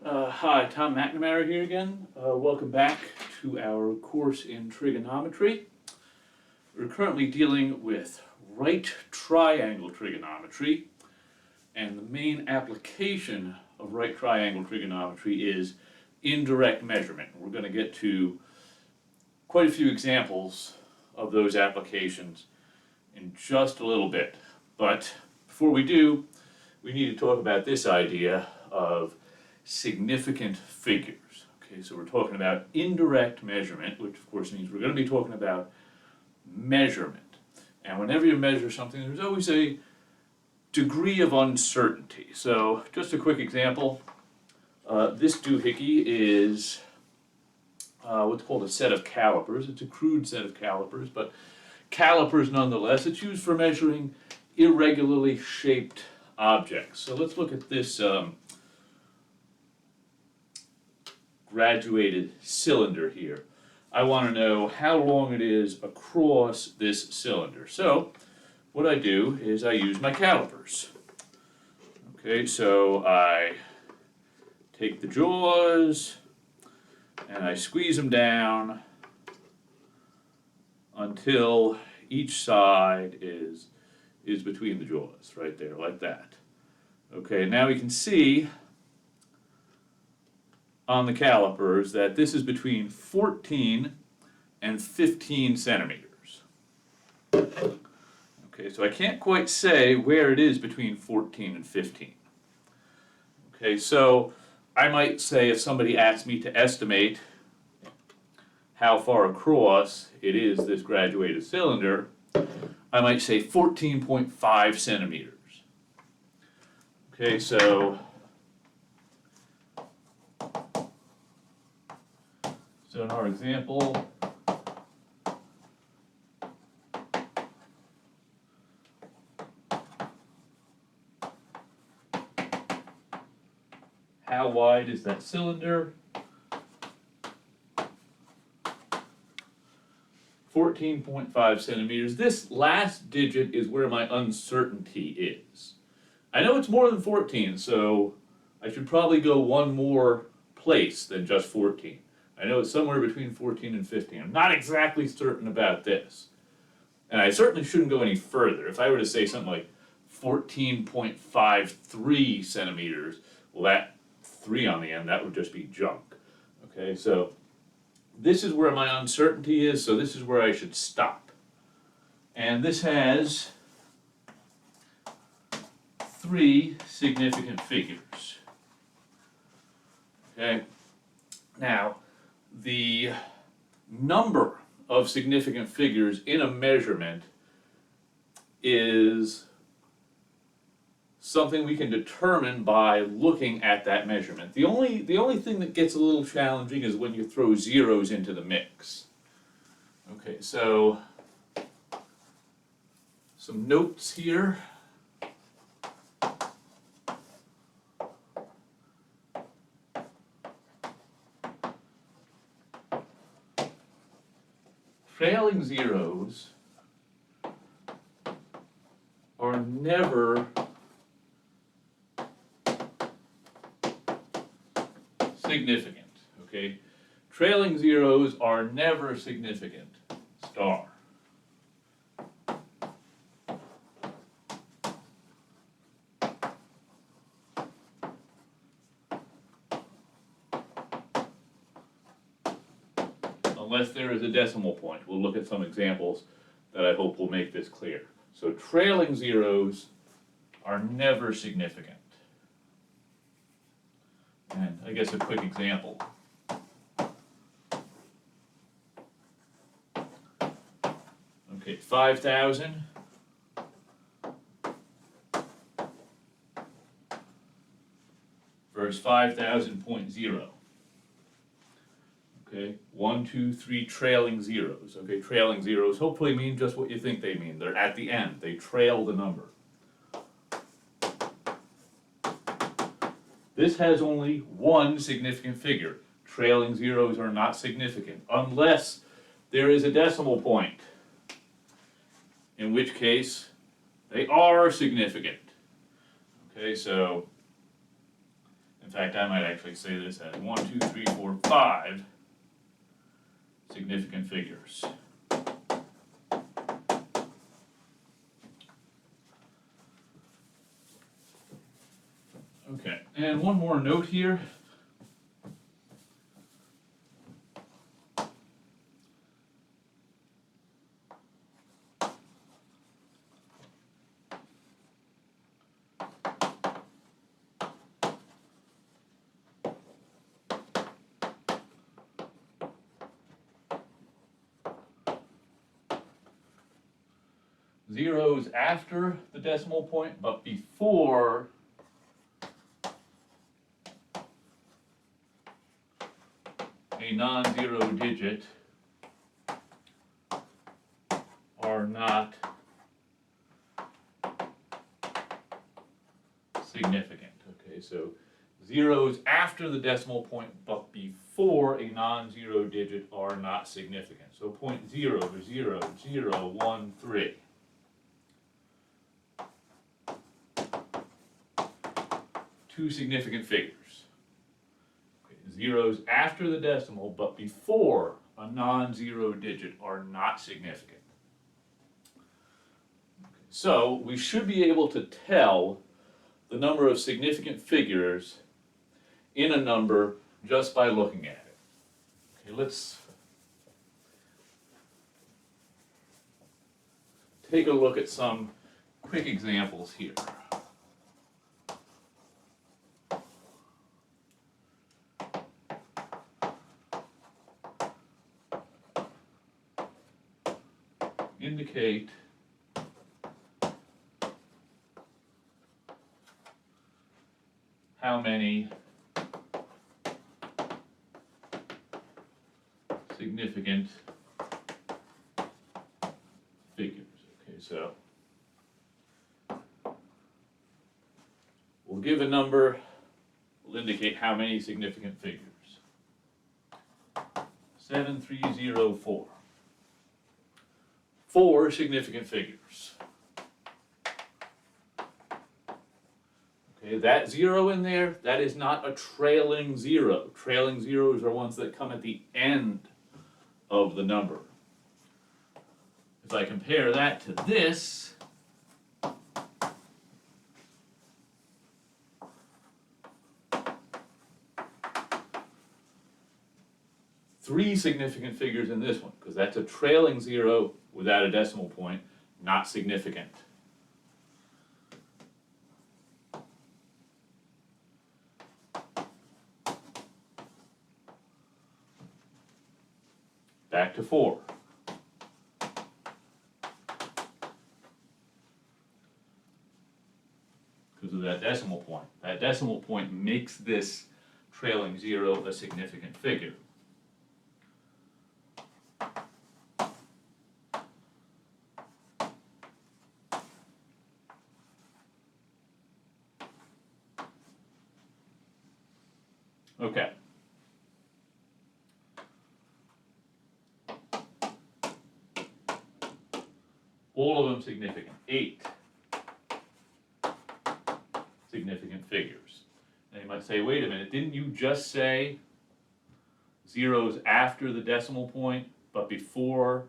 Hi, Tom McNamara here again. Welcome back to our course in trigonometry. We're currently dealing with right triangle trigonometry, and the main application of right triangle trigonometry is indirect measurement. We're going to get to quite a few examples of those applications in just a little bit. But before we do, we need to talk about this idea of significant figures. Okay, so we're talking about indirect measurement, which of course means we're going to be talking about measurement. And whenever you measure something, there's always a degree of uncertainty. So just a quick example, this doohickey is what's called a set of calipers. It's a crude set of calipers, but calipers nonetheless. It's used for measuring irregularly shaped objects. So let's look at this graduated cylinder here. I want to know how long it is across this cylinder. So what I do is I use my calipers. Okay, so I take the jaws and I squeeze them down until each side is between the jaws, right there, like that. Okay, now we can see on the calipers that this is between 14 and 15 centimeters. Okay, so I can't quite say where it is between 14 and 15. Okay, so I might say if somebody asked me to estimate how far across it is this graduated cylinder, I might say 14.5 centimeters. Okay, so in our example, how wide is that cylinder? 14.5 centimeters. This last digit is where my uncertainty is. I know it's more than 14, so I should probably go one more place than just 14. I know it's somewhere between 14 and 15. I'm not exactly certain about this. And I certainly shouldn't go any further. If I were to say something like 14.53 centimeters, well, that 3 on the end, that would just be junk. Okay, so this is where my uncertainty is, so this is where I should stop. And this has 3 significant figures. Okay, now the number of significant figures in a measurement is something we can determine by looking at that measurement. The only thing that gets a little challenging is when you throw zeros into the mix. Okay, so some notes here. Trailing zeros are never significant, okay? Trailing zeros are never significant, star. Unless there is a decimal point. We'll look at some examples that I hope will make this clear. So trailing zeros are never significant. And I guess a quick example. Okay, 5,000 versus 5,000.0. Okay, 1, 2, 3 trailing zeros. Okay, trailing zeros hopefully mean just what you think they mean. They're at the end. They trail the number. This has only one significant figure. Trailing zeros are not significant unless there is a decimal point, in which case they are significant. Okay, so In fact, I might actually say this as 1, 2, 3, 4, 5 significant figures. Okay, and one more note here. Zeros after the decimal point, but before a non-zero digit are not significant. Okay, so zeros after the decimal point, but before a non-zero digit are not significant. So 0.0, 0, 0, 1, 3. Two significant figures. Okay, zeros after the decimal, but before a non-zero digit are not significant. Okay, so we should be able to tell the number of significant figures in a number just by looking at it. Okay, let's take a look at some quick examples here. Indicate how many significant figures. Okay, so we'll give a number, we'll indicate how many significant figures. 7304. 4 significant figures. Okay, that 0 in there, that is not a trailing 0. Trailing zeros are ones that come at the end of the number. If I compare that to this, three significant figures in this one, because that's a trailing 0 without a decimal point, not significant. Back to 4. Because of that decimal point. That decimal point makes this trailing 0 a significant figure. Okay. All of them significant. 8 significant figures. Now you might say, wait a minute, didn't you just say zeros after the decimal point, but before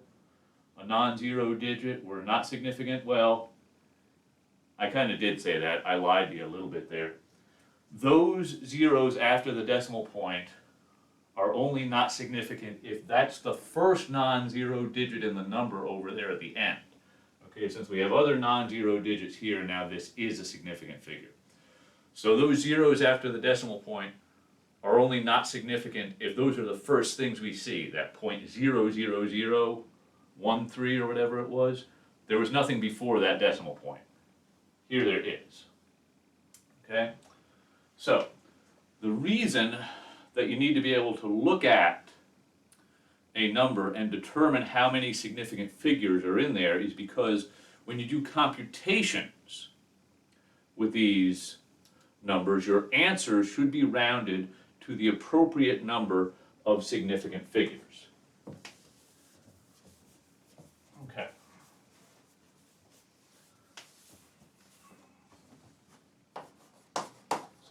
a non-zero digit were not significant? Well, I kind of did say that. I lied to you a little bit there. Those zeros after the decimal point are only not significant if that's the first non-zero digit in the number over there at the end. Okay, since we have other non-zero digits here, now this is a significant figure. So those zeros after the decimal point are only not significant if those are the first things we see, that 0.00013 or whatever it was. There was nothing before that decimal point. Here there is. Okay? So, the reason that you need to be able to look at a number and determine how many significant figures are in there is because when you do computations with these numbers, your answers should be rounded to the appropriate number of significant figures. Okay.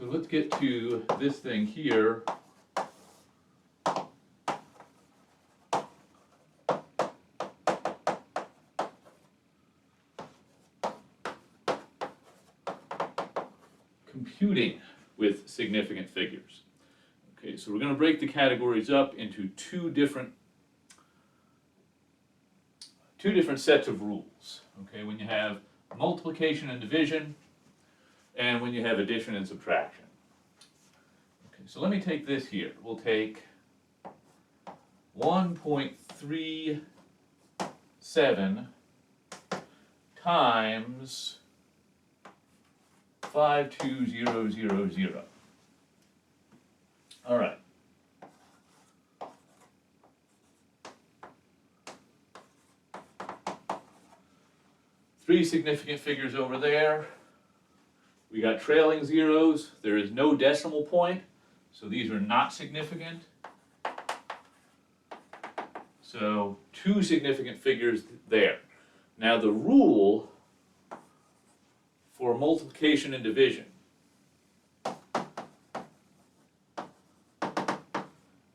So let's get to this thing here. Computing with significant figures. Okay, so we're going to break the categories up into two different sets of rules. Okay, when you have multiplication and division, and when you have addition and subtraction. Okay, so let me take this here. We'll take 1.37 times 52000. All right. Three significant figures over there. We got trailing zeros. There is no decimal point, so these are not significant. So two significant figures there. Now the rule for multiplication and division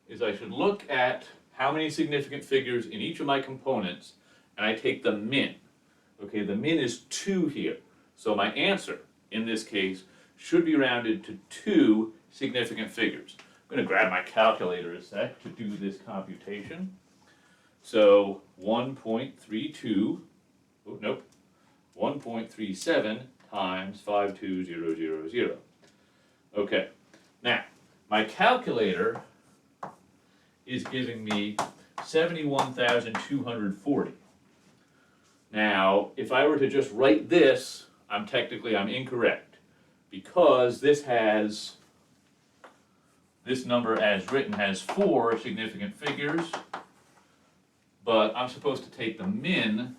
is I should look at how many significant figures in each of my components, and I take the min. Okay, the min is 2 here. So my answer, in this case, should be rounded to 2 significant figures. I'm going to grab my calculator a sec to do this computation. So 1.32, oh, nope, 1.37 times 52000. Okay, now my calculator is giving me 71,240. Now, if I were to just write this, I'm incorrect, because this number as written has 4 significant figures, but I'm supposed to take the min.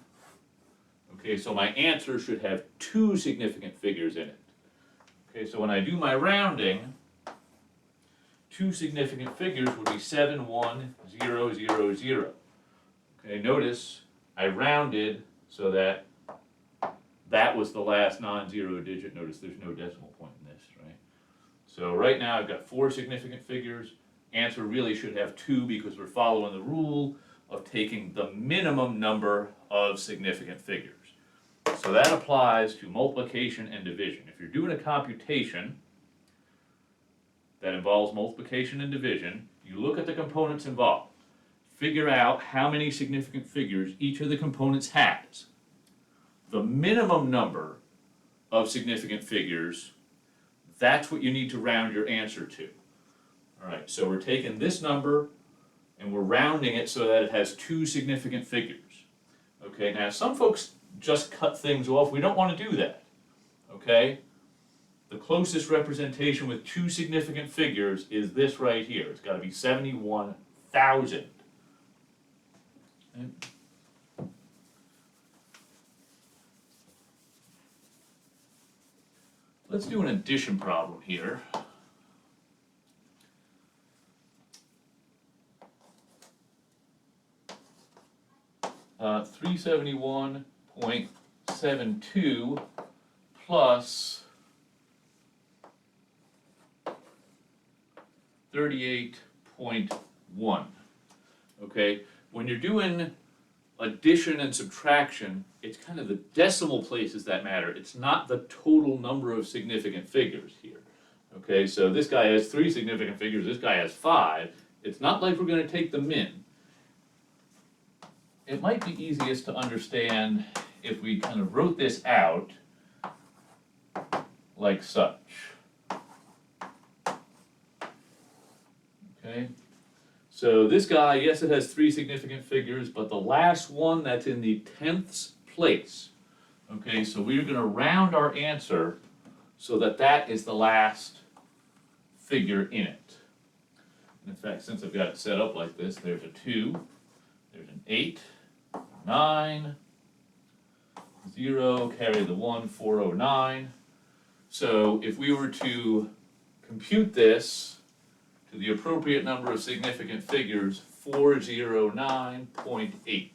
Okay, so my answer should have 2 significant figures in it. Okay, so when I do my rounding, 2 significant figures would be 71000. Okay, notice I rounded so that that was the last non-zero digit. Notice there's no decimal point in this, right? So right now I've got 4 significant figures. Answer really should have 2 because we're following the rule of taking the minimum number of significant figures. So that applies to multiplication and division. If you're doing a computation that involves multiplication and division, you look at the components involved. Figure out how many significant figures each of the components has. The minimum number of significant figures, that's what you need to round your answer to. All right, so we're taking this number and we're rounding it so that it has 2 significant figures. Okay, now some folks just cut things off. We don't want to do that. Okay? The closest representation with 2 significant figures is this right here. It's got to be 71,000. Let's do an addition problem here. Uh, 371.72 plus 38.1. Okay, when you're doing addition and subtraction, it's kind of the decimal places that matter. It's not the total number of significant figures here. Okay, so this guy has 3 significant figures, this guy has 5. It's not like we're going to take the min. It might be easiest to understand if we kind of wrote this out like such. Okay, so this guy, yes, it has 3 significant figures, but the last one that's in the 10th place. Okay, so we're going to round our answer so that that is the last figure in it. And in fact, since I've got it set up like this, there's a 2, there's an 8, 9, 0, carry the 1, 409. So if we were to compute this to the appropriate number of significant figures, 409.8.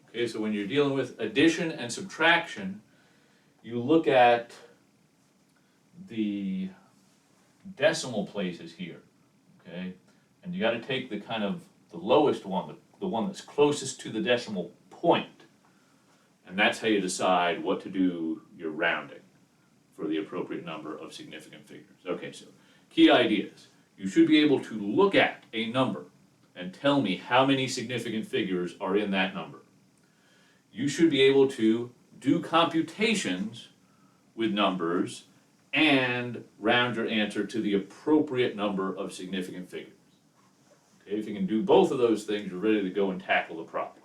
Okay, so when you're dealing with addition and subtraction, you look at the decimal places here, okay? And you gotta take the kind of the lowest one, the one that's closest to the decimal point. And that's how you decide what to do your rounding for the appropriate number of significant figures. Okay, so key ideas. You should be able to look at a number and tell me how many significant figures are in that number. You should be able to do computations with numbers and round your answer to the appropriate number of significant figures. Okay, if you can do both of those things, you're ready to go and tackle the problem.